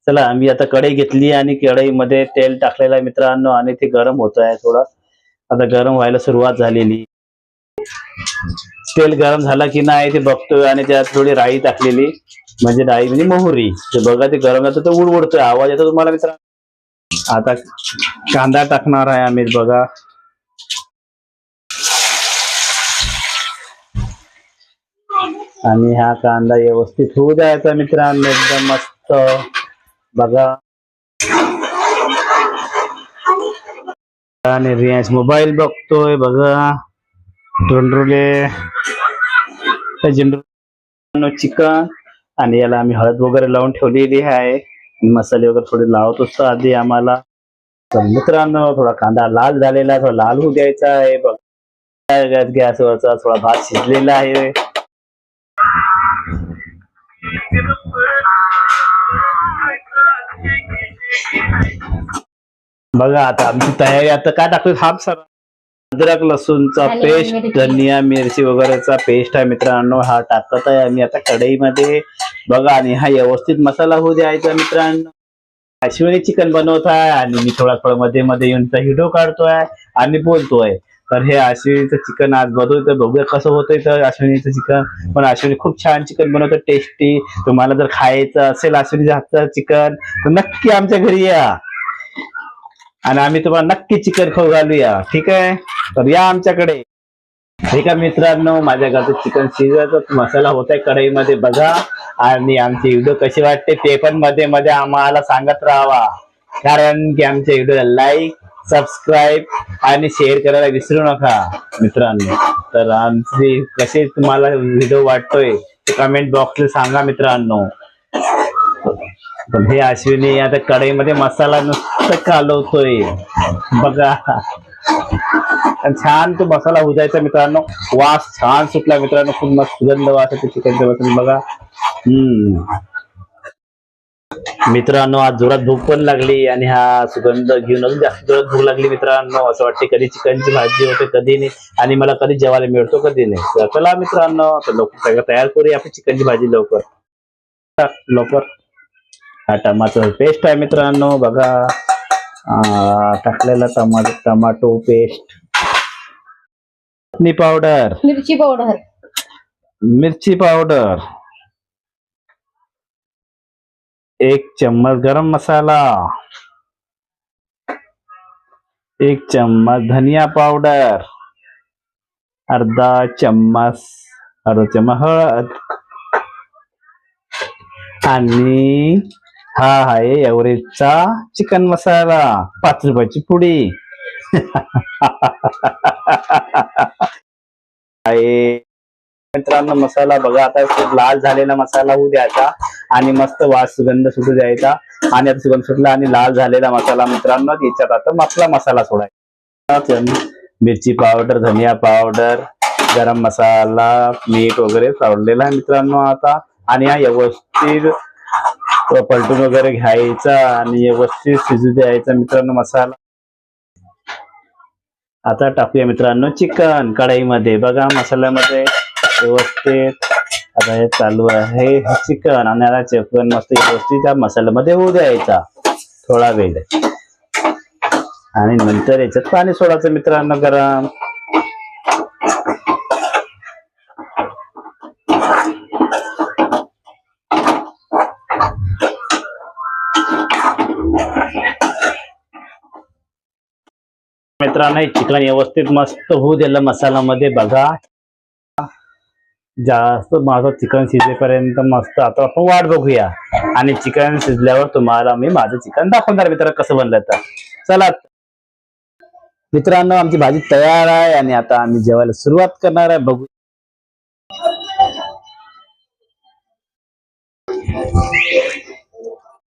चला आम्ही आता कढई घेतली आणि कढईमध्ये तेल टाकलेलं आहे मित्रांनो आणि ते गरम होत आहे थोडं. आता गरम व्हायला सुरुवात झालेली. तेल गरम झाला की नाही ते बघतोय आणि त्यात थोडी राई टाकलेली म्हणजे राई म्हणजे मोहरी. ते बघा ते गरम जातं तर उडतोय आवाज येतो तुम्हाला मित्रांनो. आता कांदा टाकणार आहे आम्ही बघा. आणि हा कांदा व्यवस्थित होऊ द्यायचा मित्रांनो एकदम मस्त बघा. आणि रियाज मोबाईल बघतोय बघा. चिकन आणि याला आम्ही हळद वगैरे लावून ठेवलेली आहे. मसाले वगैरे थोडे लावत असतो आधी आम्हाला. तर मित्रांनो थोडा कांदा लाल झालेला आहे, थोडा लाल होऊ द्यायचा आहे बघा. गॅसवरचा थोडा भात शिजलेला आहे. बघा आता आमची तयारी. आता काय टाकतो हा सर अद्रक लसूणचा पेस्ट, धनिया मिरची वगैरेचा पेस्ट आहे मित्रांनो. हा टाकत आहे आम्ही आता कढईमध्ये बघा. आणि हा व्यवस्थित मसाला होऊ द्यायचा मित्रांनो. अश्विनी चिकन बनवत आहे आणि मी थोडा मध्ये मध्ये येऊन व्हिडिओ काढतोय आणि बोलतोय. तर हे अश्विनीचं चिकन आज बनवतोय, बघूया कसं होतंय. तर अश्विनीचं चिकन पण अश्विनी खूप छान चिकन बनवतं, टेस्टी. तुम्हाला जर खायचं असेल अश्विनीच्या हातचं चिकन तर नक्की आमच्या घरी या आणि आम्ही तुम्हाला नक्की चिकन खाऊ घालूया. ठीक आहे, तर या आमच्याकडे. ठीक आहे मित्रांनो, माझ्या घरचं चिकन शिजवायचा मसाला होत आहे कढईमध्ये बघा. आणि आमचे व्हिडिओ कसे वाटते ते पण मध्ये मध्ये आम्हाला सांगत राहावा, कारण की आमच्या व्हिडिओला लाईक, सबस्क्राईब आणि शेअर करायला विसरू नका मित्रांनो. तर आमचे कसे तुम्हाला व्हिडिओ वाटतोय ते कमेंट बॉक्सला सांगा मित्रांनो. हे अश्विनी आता कढईमध्ये मसाला नुसतं कालवतोय बघा. छान तो मसाला उजायचा मित्रांनो. वास छान सुटला मित्रांनो, खूप मस्त सुगंध वास येतो चिकनच्या बसून बघा. मित्रांनो आज जोरात भूक पण लागली आणि हा सुगंध घेऊन अजून जास्त जोरात भूक लागली मित्रांनो. असं वाटते कधी चिकनची भाजी होते कधी नाही आणि मला कधी जेवायला मिळतो कधी नाही. तर चला मित्रांनो तर लवकर सगळं तयार करूया आपली चिकनची भाजी लवकर लवकर. हा टमाटर पेस्ट आहे मित्रांनो बघा. टाकलेला टमाटो पेस्ट, चटणी पावडर, मिरची पावडर, 1 चम्मच गरम मसाला, 1 चम्मच धनिया पावडर, अर्धा चम्मच हळद आणि हा आहे एव्हरेजचा चिकन मसाला 5 रुपयाची पुडी. मित्रांनो मसाला बघा आता लाल झालेला मसाला होऊ द्यायचा आणि मस्त वास सुगंध सुटू द्यायचा. आणि आता सुगंध सुटला आणि लाल झालेला मसाला मित्रांनो याच्यात आता आपला मसाला सोडायचा. मिरची पावडर, धनिया पावडर, गरम मसाला, मीठ वगैरे सोडलेला आहे मित्रांनो आता. आणि हा व्यवस्थित पलटून वगैरे घ्यायचा आणि व्यवस्थित शिजू द्यायचा मित्रांनो मसाला. आता टाकूया मित्रांनो चिकन कढईमध्ये बघा मसाल्यामध्ये व्यवस्थित. आता हे चालू आहे चिकन आणि याला चिकन मस्त व्यवस्थित त्या मसाल्यामध्ये होऊ द्यायचा थोडा वेळ. आणि नंतर याच्यात पाणी सोडायचं मित्रांनो गरम. मित्रांनो चिकन व्यवस्थित मस्त होऊ दिलं मसाल्यामध्ये बघा. जास्त माझं चिकन शिजेपर्यंत मस्त. आता आपण वाट बघूया आणि चिकन शिजल्यावर तुम्हाला मी माझं चिकन दाखवणार मित्रांनो कसं बनलं. तर चला मित्रांनो आमची भाजी तयार आहे आणि आता आम्ही जेवायला सुरुवात करणार आहे. बघू